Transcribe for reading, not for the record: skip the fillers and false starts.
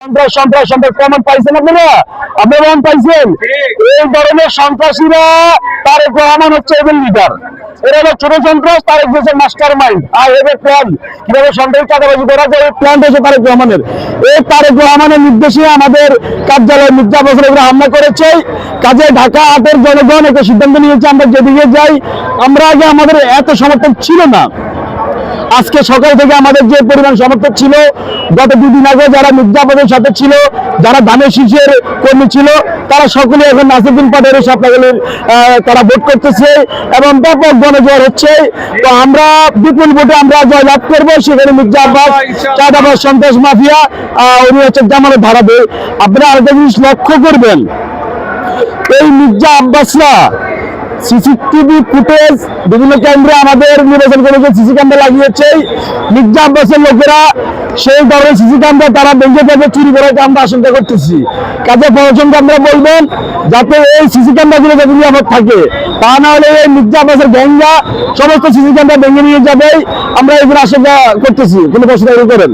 প্রমাণ পাইছেন আপনারা? আপনি প্রমাণ পাইছেন? এই ধরনের সন্ত্রাসীরা তারেক রহমান হচ্ছে এদের লিডার, এরা হলো ছোট সন্ত্রাস, তারেক দেশের মাস্টার মাইন্ড। আর এদের প্ল্যান কিভাবে সন্ত্রাসী চাঁদাবাজি করা যায়, এই প্ল্যান হচ্ছে তারেক রহমানের। এই তারেক রহমানের নির্দেশে আমাদের কার্যালয়ে মির্জা আব্বাসের উপরে হামলা করেছে। কাজে ঢাকা 8-এর জনগণ একটা সিদ্ধান্ত নিয়েছে, আমরা যেদিকে যাই, আমরা আগে আমাদের এত সমর্থন ছিল না, আজকে সকাল থেকে আমাদের যে পরিমাণ সমর্থক ছিল, গত 2 দিন আগে যারা মির্জা আব্বাসের সাথে ছিল, যারা ধানের শীষের কর্মী ছিল, তারা সকলে এখন নাসিরুদ্দিন পাটোয়ারির সাপলাগলের তারা ভোট করতেছে এবং ব্যাপক গণজোয়ার হচ্ছে। তো আমরা বিপুল ভোটে আমরা জয়লাভ করবো। সেখানে মির্জা আব্বাস চাঁদাবাজ সন্ত্রাস মাফিয়া উনি হচ্ছে জামানত ধারাবে। আপনারা আরেকটা জিনিস লক্ষ্য করবেন, এই মির্জা আব্বাসরা সিসিটিভি ফুটেজ বিভিন্ন কেন্দ্রে আমাদের নির্বাচন কমিশন সিসি ক্যামেরা লাগিয়েছে। মির্জা আব্বাসের লোকেরা সেই ধরনের সিসি ক্যামেরা তারা ভেঙে যাবে, চুরি করার আমরা আশঙ্কা করতেছি। কাজে প্রশাসনকে আমরা বলবেন যাতে এই সিসি ক্যামেরাগুলো যাতে নিরাপদ থাকে, তা না হলে এই মির্জা আব্বাসের গ্যাংরা সমস্ত সিসি ক্যামেরা ভেঙে নিয়ে যাবে, আমরা এগুলো আশঙ্কা করতেছি। কোনো প্রশ্ন করেন।